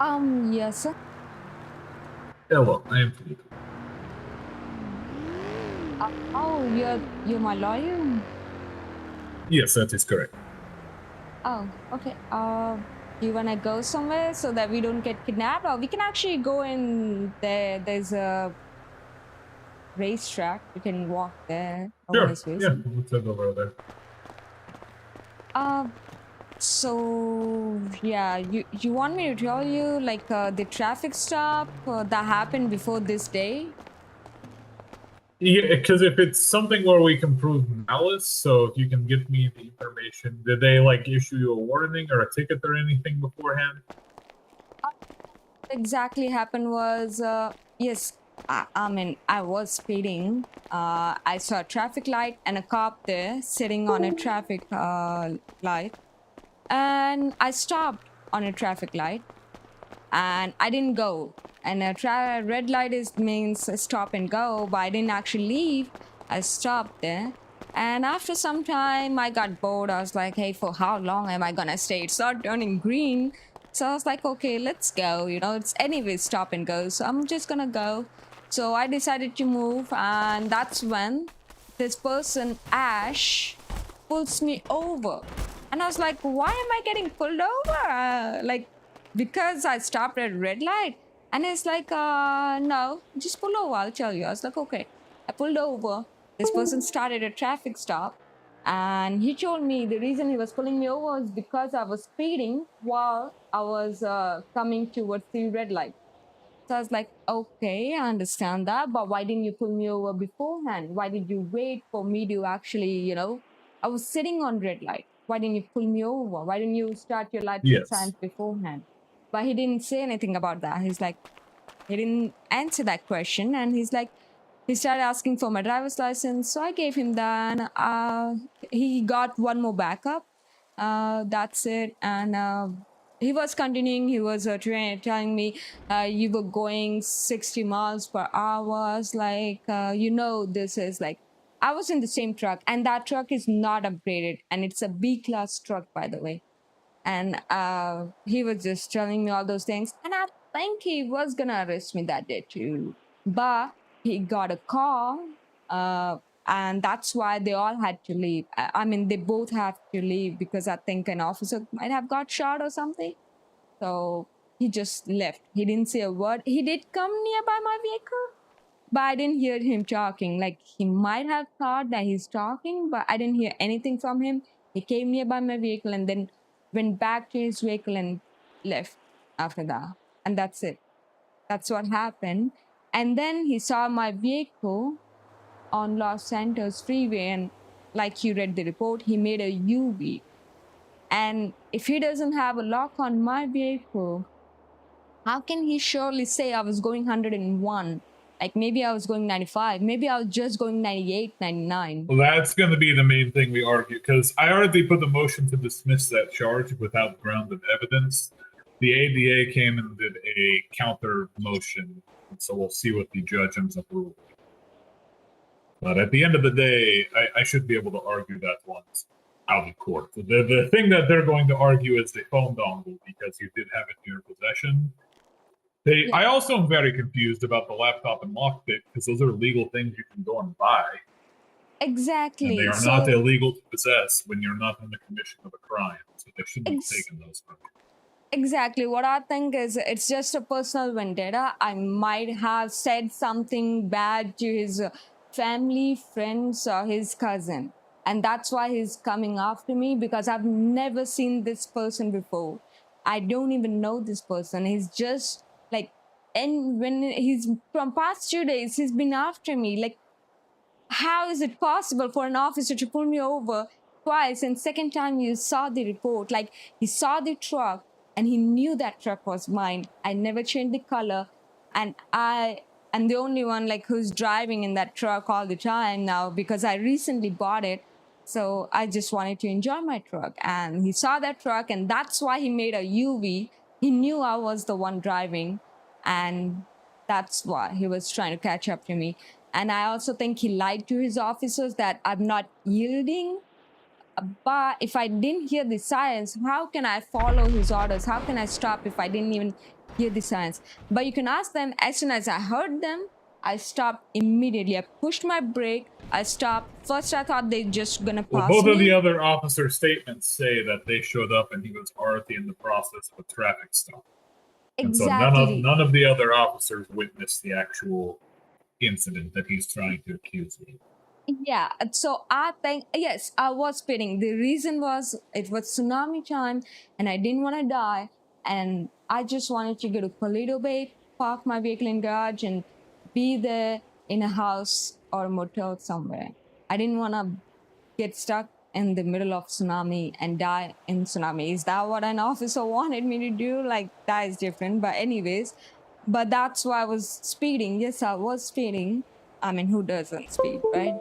Yes, sir. Hello, I am Felipe. Oh, you're my lawyer. Yes, that is correct. Oh, okay. Do you wanna go somewhere so that we don't get kidnapped, or we can actually go in there? There's a racetrack. We can walk there. No one Sure. is Yeah, racing. let's go over there. Uh, so yeah, you want me to tell you like the traffic stop that happened before this day? Yeah, because if it's something where we can prove malice, so if you can give me the information, did they like issue you a warning or a ticket or anything beforehand? Exactly happened was yes, I mean I was speeding. I saw a traffic light and a cop there sitting on a traffic light, and I stopped on a traffic light and I didn't go. And a red light is means stop and go, but I didn't actually leave. I stopped there. And after some time, I got bored. I was like, hey, for how long am I gonna stay? It started turning green. So I was like, okay, let's go. You know, it's anyway stop and go. So I'm just gonna go. So I decided to move. And that's when this person, Ash, pulls me over. And I was like, why am I getting pulled over? Because I stopped at red light. And it's like, no, just pull over, I'll tell you. I was like, okay. I pulled over. This person started a traffic stop. And he told me the reason he was pulling me over was because I was speeding while I was coming towards the red light. So I was like, okay, I understand that, but why didn't you pull me over beforehand? Why did you wait for me to actually, I was sitting on red light. Why didn't you pull me over? Why didn't you start your lights and Yes. signs beforehand? But he didn't say anything about that. He's like, he didn't answer that question. And he's like, he started asking for my driver's license. So I gave him that. And, he got one more backup. That's it. And he was continuing. He was telling me, you were going 60 miles per hour. I was like, this is like, I was in the same truck, and that truck is not upgraded. And it's a B class truck, by the way. And he was just telling me all those things. And I think he was going to arrest me that day too. But he got a call. And that's why they all had to leave. I mean, they both have to leave because I think an officer might have got shot or something. So he just left. He didn't say a word. He did come nearby my vehicle, but I didn't hear him talking. Like, he might have thought that he's talking, but I didn't hear anything from him. He came nearby my vehicle and then went back to his vehicle and left after that. And that's it. That's what happened. And then he saw my vehicle on Los Santos freeway, and like you read the report, he made a UV. And if he doesn't have a lock on my vehicle, how can he surely say I was going 101? Like, maybe I was going 95. Maybe I was just going 98, 99. Well, that's going to be the main thing we argue because I already put the motion to dismiss that charge without grounded evidence. The ADA came and did a counter motion, so we'll see what the judge ends up ruling. But at the end of the day, I should be able to argue that once out of court. The thing that they're going to argue is the phone dongle because you did have it in your possession. I also am very confused about the laptop and lockpick because those are legal things you can go and buy. And they Exactly. are not So, illegal to possess when you're not in the commission of a crime. So they shouldn't have taken those from you. exactly. What I think is it's just a personal vendetta. I might have said something bad to his family, friends, or his cousin. And that's why he's coming after me, because I've never seen this person before. I don't even know this person. He's just like, and when he's from past 2 days, he's been after me. Like, how is it possible for an officer to pull me over twice, and second time you saw the report, like he saw the truck and he knew that truck was mine. I never changed the color, and I am the only one like who's driving in that truck all the time now because I recently bought it. So I just wanted to enjoy my truck, and he saw that truck, and that's why he made a UV. He knew I was the one driving, and that's why he was trying to catch up to me. And I also think he lied to his officers that I'm not yielding. But if I didn't hear the sirens, how can I follow his orders? How can I stop if I didn't even hear the sirens. But you can ask them, as soon as I heard them, I stopped immediately. I pushed my brake. I stopped. First, I thought they just gonna Well, pass both of the me. other officer statements say that they showed up and he was already in the process of a traffic stop. And so Exactly. none of the other officers witnessed the actual incident that he's trying to accuse me of. Yeah, so I think, yes, I was speeding. The reason was it was tsunami time and I didn't want to die. And I just wanted to go to Toledo Bay, park my vehicle in garage, and be there in a house or a motel somewhere. I didn't want to get stuck in the middle of tsunami and die in tsunami. Is that what an officer wanted me to do? Like, that is different. But anyways, but that's why I was speeding. Yes, I was speeding. I mean, who doesn't speed, right?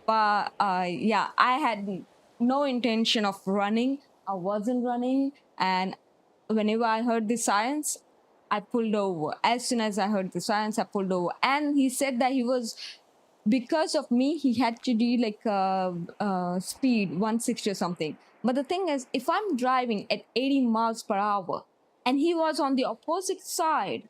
But yeah, I had no intention of running. I wasn't running. And whenever I heard the sirens, I pulled over. As soon as I heard the sirens, I pulled over. And he said that he was, because of me, he had to do like speed 160 or something. But the thing is, if I'm driving at 80 miles per hour and he was on the opposite side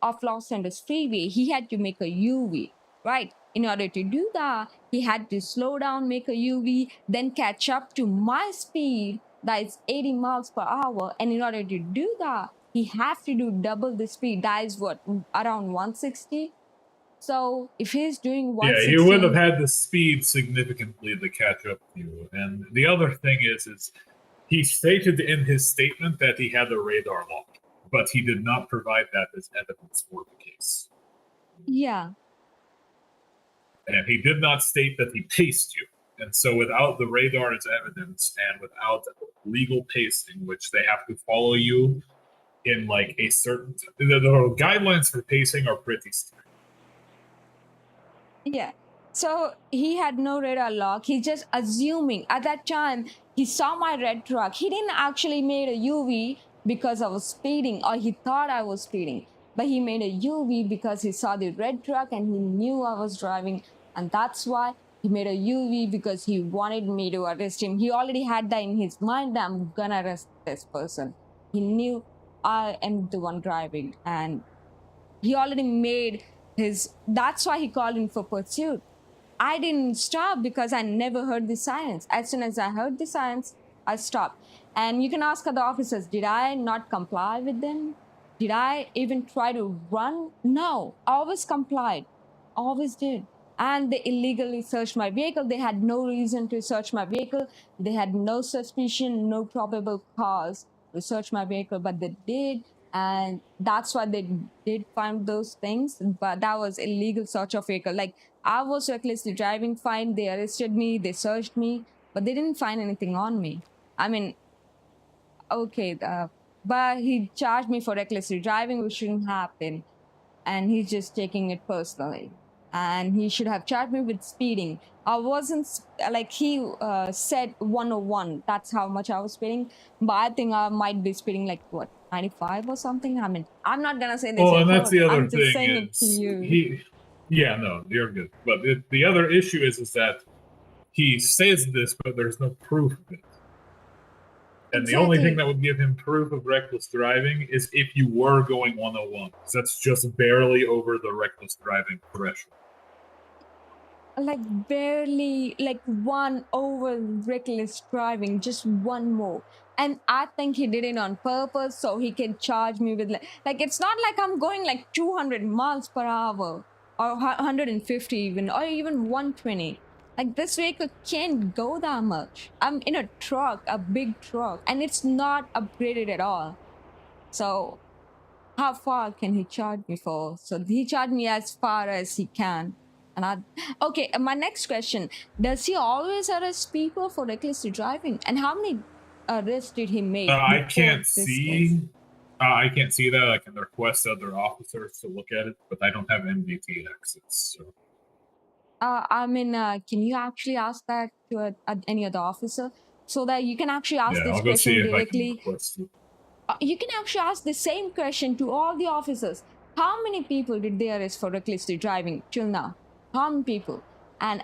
of Los Angeles freeway, he had to make a UV, right? In order to do that, he had to slow down, make a UV, then catch up to my speed, that is 80 miles per hour. And in order to do that, he have to do double the speed. That is what, around 160? So if he's doing Yeah, he would have 160, had the speed significantly to catch up to you. And the other thing is he stated in his statement that he had the radar lock, but he did not provide that as evidence for the case. yeah, And he did not state that he paced you. And so without the radar as evidence and without legal pacing, which they have to follow you in like a certain the guidelines for pacing are pretty strict. yeah. So he had no radar lock. He's just assuming. At that time, he saw my red truck. He didn't actually made a UV because I was speeding, or he thought I was speeding. But he made a UV because he saw the red truck and he knew I was driving. And that's why he made a UV, because he wanted me to arrest him. He already had that in his mind that I'm gonna arrest this person. He knew I am the one driving, and he already made his, that's why he called in for pursuit. I didn't stop because I never heard the sirens. As soon as I heard the sirens, I stopped. And you can ask other officers, did I not comply with them? Did I even try to run? No, always complied, always did. And they illegally searched my vehicle. They had no reason to search my vehicle. They had no suspicion, no probable cause to search my vehicle, but they did. And that's why they did find those things. But that was illegal search of vehicle. Like, I was recklessly driving fine. They arrested me, they searched me, but they didn't find anything on me. I mean, okay, but he charged me for recklessly driving, which shouldn't happen. And he's just taking it personally. And he should have charged me with speeding. I wasn't, like, he said 101. That's how much I was speeding. But I think I might be speeding like, what, 95 or something? I mean, I'm not going to say this Well, in and that's court. the other I'm just thing saying it to is you. yeah, no, you're good. But the other issue is that he says this, but there's no proof of it. And the only thing Exactly. that would give him proof of reckless driving is if you were going 101. That's just barely over the reckless driving threshold. Like, barely, like, one over reckless driving, just one more. And I think he did it on purpose so he can charge me with, like it's not like I'm going like 200 miles per hour or 150 even, or even 120. Like, this vehicle can't go that much. I'm in a truck, a big truck, and it's not upgraded at all. So how far can he charge me for? So he charged me as far as he can. And okay, my next question, does he always arrest people for recklessly driving? And how many arrests did he make I before can't this case? see. I can't see that. I can request other officers to look at it, but I don't have MDT access. So. I mean, can you actually ask that to any other officer so that you can actually ask Yeah, this I'll go see question if I can directly? request it. You can actually ask the same question to all the officers. How many people did they arrest for recklessly driving till now? How many people? And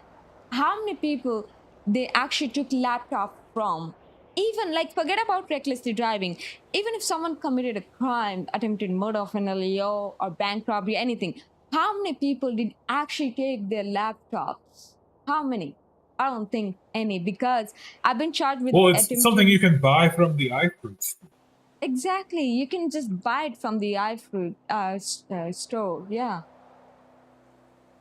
how many people they actually took laptop from? even like forget about recklessly driving. Even if someone committed a crime, attempted murder, felony, or bank robbery, anything, how many people did actually take their laptops? How many? I don't think any, because I've been charged with Well, it's something you attempted. can buy from the iFruit store. Exactly, you can just buy it from the iFruit store. Yeah,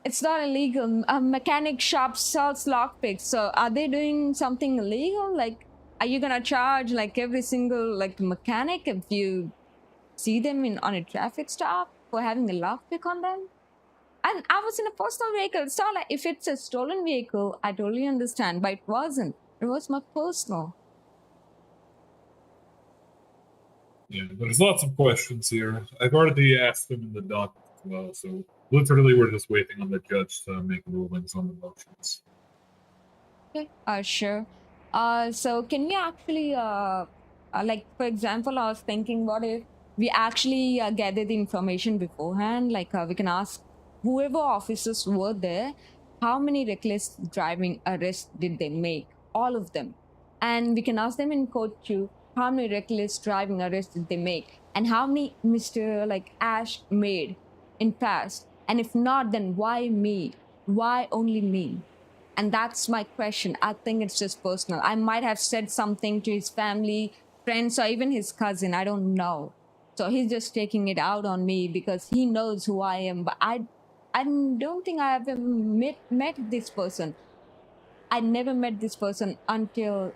it's not illegal. A mechanic shop sells lockpicks. So are they doing something illegal? Like, are you gonna charge like every single like mechanic if you see them in on a traffic stop for having a lockpick on them? And I was in a personal vehicle. It's not like if it's a stolen vehicle, I totally understand, but it wasn't. It was my personal. Yeah, there's lots of questions here. I've already asked them in the doc as well, so literally we're just waiting on the judge to make rulings on the motions. Okay, sure. So can we actually, like, for example, I was thinking, what if we actually gather the information beforehand? Like, we can ask whoever officers were there, how many reckless driving arrests did they make? All of them. And we can ask them in court too, how many reckless driving arrests did they make? And how many Mr. like Ash made in past? And if not, then why me? Why only me? And that's my question. I think it's just personal. I might have said something to his family, friends, or even his cousin. I don't know. So he's just taking it out on me because he knows who I am. But I don't think I have ever met this person. I never met this person until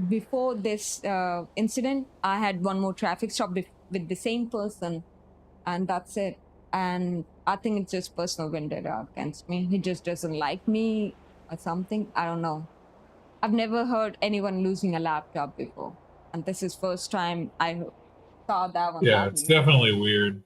before this incident. I had one more traffic stop with the same person, and that's it. And I think it's just personal vendetta against me. He just doesn't like me or something. I don't know. I've never heard anyone losing a laptop before, and this is first time I saw that one Yeah, it's happening. definitely weird.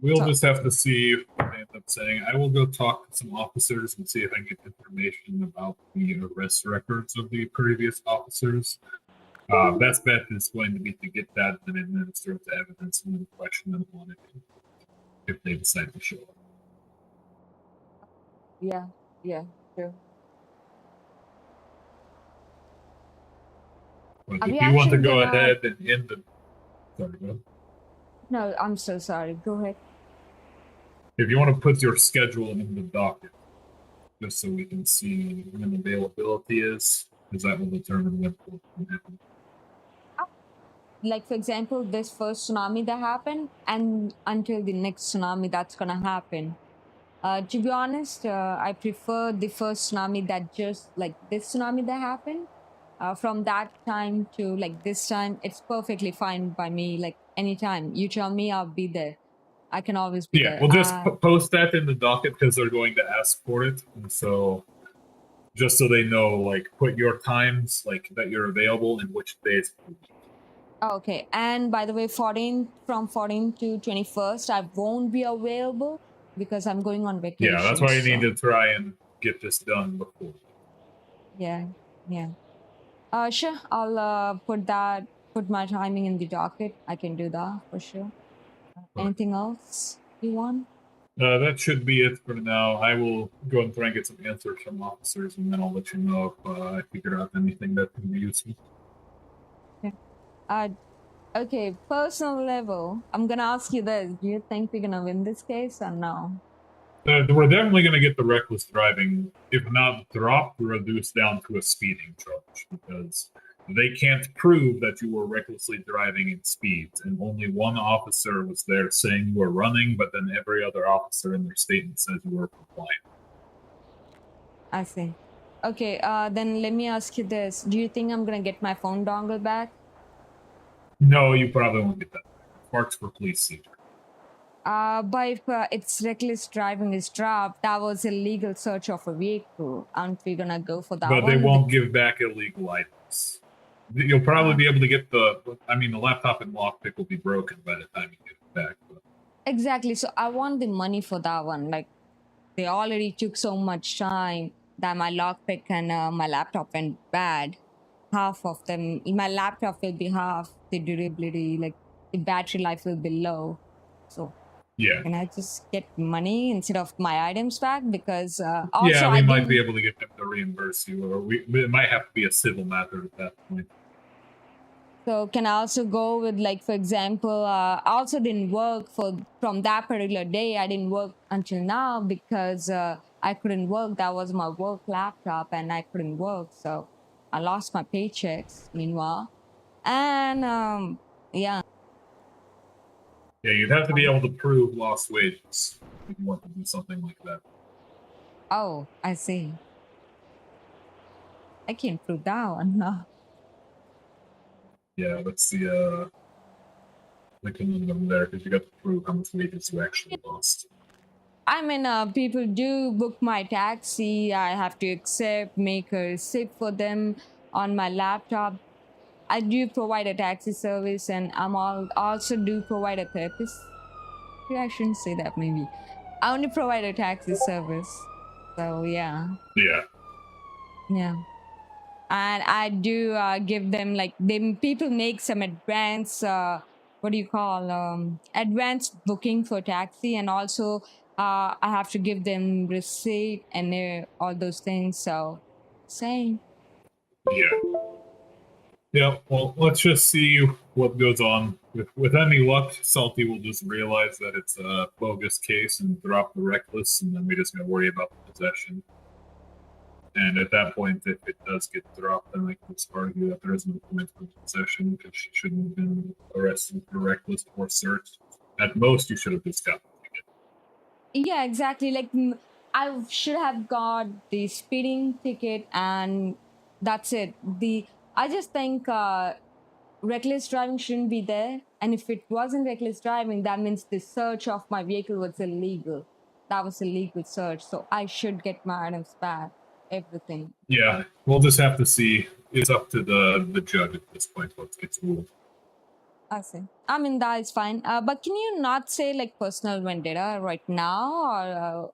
We'll just have to see what they end up saying. I will go talk to some officers and see if I can get information about the arrest records of the previous officers. Best bet is going to be to get that and administer it to evidence and then question them on it if they decide to show up. Yeah, yeah, sure. But Are we if you want to actually go gonna? ahead and end the sorry, go ahead. No, I'm so sorry. Go ahead. If you want to put your schedule in the docket, just so we can see when availability is, because that will determine when it can happen. Like for example, this first tsunami that happened, and until the next tsunami that's gonna happen. To be honest, I prefer the first tsunami that just like this tsunami that happened. From that time to like this time, it's perfectly fine by me. Like anytime you tell me, I'll be there. I can always be Yeah, there. we'll just post that in the docket because they're going to ask for it, and so just so they know, like, put your times like that you're available and which days. Okay. And by the way, 14 from 14 to 21st, I won't be available because I'm going on vacation. Yeah, that's why you need so- to try and get this done before. Yeah, yeah. Sure. I'll put my timing in the docket. I can do that for sure. Anything else you want? That should be it for now. I will go and try and get some answers from officers, and then I'll let you know if I figure out anything that can be useful. Uh, okay, personal level. I'm gonna ask you this: do you think we're gonna win this case or no? We're definitely going to get the reckless driving, if not dropped, reduced down to a speeding charge, because they can't prove that you were recklessly driving in speeds, and only one officer was there saying you were running, but then every other officer in their statement says you were compliant. I see. Okay, then let me ask you this: do you think I'm gonna get my phone dongle back? No, you probably won't get that back. Marks for police seizure. But if it's reckless driving is dropped, that was illegal search of a vehicle. Aren't we gonna go for that But one? they won't give back illegal items. You'll probably be able to get the laptop and lockpick will be broken by the time you get it back. But Exactly. So I want the money for that one. Like they already took so much time that my lockpick and my laptop went bad. Half of them, my laptop will be half the durability, like the battery life will be low. So Yeah. Can I just get money instead of my items back? Because also Yeah, we I might be didn't. able to get them to reimburse you, or it might have to be a civil matter at that point. So can I also go with, like, for example, I also didn't work from that particular day. I didn't work until now because I couldn't work. That was my work laptop, and I couldn't work, so I lost my paychecks. Meanwhile, and yeah. Yeah, you'd have to be able to prove lost wages if you want to do something like that. Oh, I see. I can't prove that one. No. Yeah, that's the conundrum there, because you got to prove how much wages you actually lost. I mean, people do book my taxi. I have to accept, make a receipt for them on my laptop. I do provide a taxi service, and also do provide a therapist. Yeah, I shouldn't say that. Maybe I only provide a taxi service. So yeah, Yeah. yeah. And I do give them, like, people make some advance. What do you call advance booking for taxi, and also I have to give them receipt and all those things. So same. Yeah. Yeah, well, let's just see what goes on. With any luck, Salty will just realize that it's a bogus case and drop the reckless, and then we just gotta worry about the possession. And at that point, if it does get dropped, then I can just argue that there is no point for possession because she shouldn't have been arrested for reckless or searched. At most, you should have just gotten a ticket. Yeah, exactly. Like, I should have got the speeding ticket, and that's it. I just think reckless driving shouldn't be there. And if it wasn't reckless driving, that means the search of my vehicle was illegal. That was illegal search. So I should get my items back. Everything. Yeah, we'll just have to see. It's up to the judge at this point what gets ruled. I see. I mean, that is fine. But can you not say, like, personal vendetta right now? Or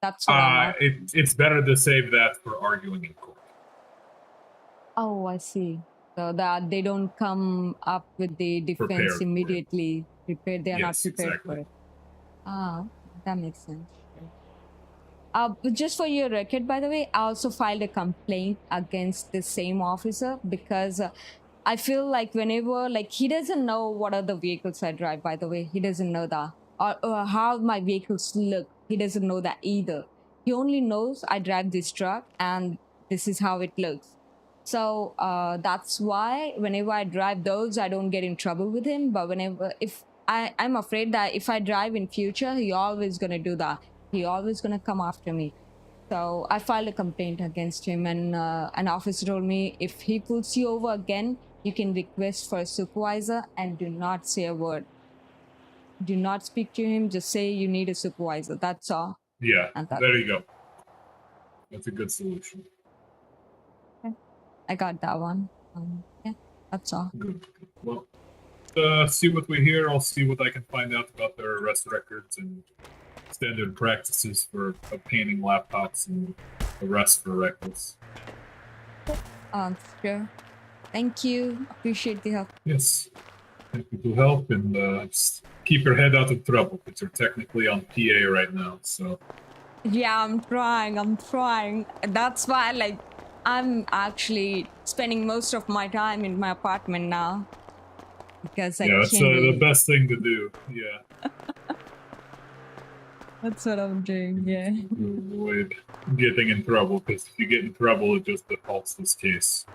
that's what I'm asking. It's better to save that for arguing in court. Oh, I see. So that they don't come up with the defense Prepared for it. immediately. Prepared. They are not Yes, prepared exactly. for it. Ah, that makes sense. Sure. But just for your record, by the way, I also filed a complaint against the same officer because I feel like whenever, like, he doesn't know what are the vehicles I drive, by the way. He doesn't know that. Or how my vehicles look. He doesn't know that either. He only knows I drive this truck and this is how it looks. So that's why whenever I drive those, I don't get in trouble with him. But I'm afraid that if I drive in future, he always gonna do that. He always gonna come after me. So I filed a complaint against him, and an officer told me if he pulls you over again, you can request for a supervisor and do not say a word. Do not speak to him. Just say you need a supervisor. That's all. Yeah, And that's there you go. That's a good solution. okay. I got that one. Yeah, that's all. Good. Well, see what we hear. I'll see what I can find out about their arrest records and standard practices for obtaining laptops and arrests for reckless. Sure. Thank you. Appreciate the help. Yes. Happy to help, and just keep your head out of trouble because you're technically on PA right now. So Yeah, I'm trying. That's why, like, I'm actually spending most of my time in my apartment now because I yeah, that's can't the really. best thing to do. Yeah. That's what I'm doing. Yeah. To avoid getting in trouble, because if you get in trouble, it just defaults this case.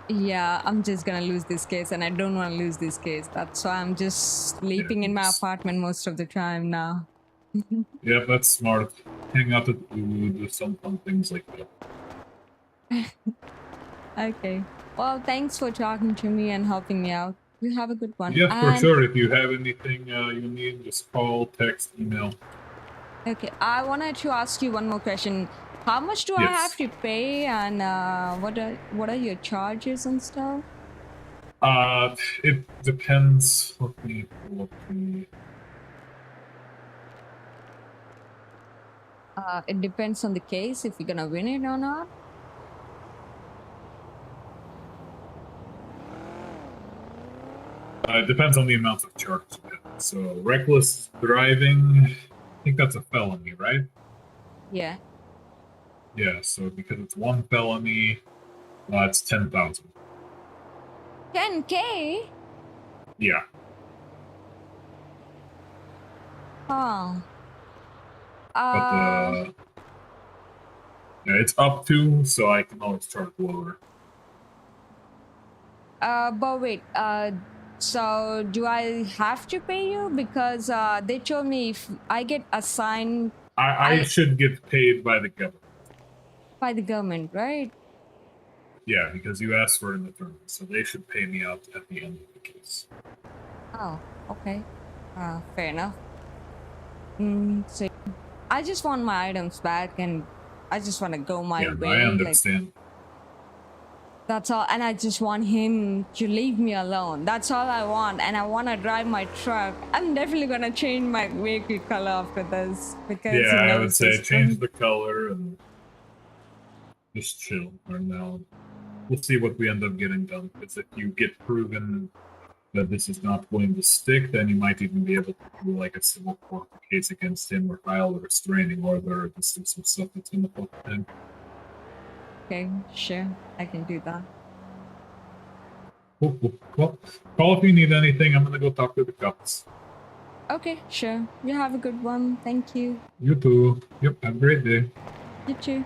Yeah, I'm just gonna lose this case, and I don't want to lose this case. That's why I'm just sleeping in my apartment most of the time now. Yeah, that's smart. Hang out at food, do some fun things like that. Okay. Well, thanks for talking to me and helping me out. You have a good one. Yeah, for sure. If you have anything you need, just call, text, email. Okay, I wanted to ask you one more question. How much do I have to pay, and what are your charges and stuff? It depends. Let me pull up the. It depends on the case if you're gonna win it or not. It depends on the amount of charges you get. So reckless driving, I think that's a felony, right? Yeah. Yeah. So because it's one felony, it's 10,000. 10K? Yeah. Huh. But yeah, it's up to, so I can always charge lower. But wait, so do I have to pay you? Because they told me if I get assigned I should get paid by the government. by the government, right? Yeah, because you asked for an attorney, so they should pay me out at the end of the case. Oh, okay. Fair enough. So I just want my items back, and I just want to go my Yeah, way. I Like, understand. that's all. And I just want him to leave me alone. That's all I want. And I want to drive my truck. I'm definitely gonna change my vehicle color after this because Yeah, he I would knows say this. change the color and just chill for now. We'll see what we end up getting done. Because if you get proven that this is not going to stick, then you might even be able to do like a civil court case against him or file a restraining order. This is some stuff that's in the book. Then. Okay, sure, I can do that. Cool. Well, call if you need anything. I'm gonna go talk to the cops. Okay, sure. You have a good one. Thank you. You too. Yep. Have a great day. You too.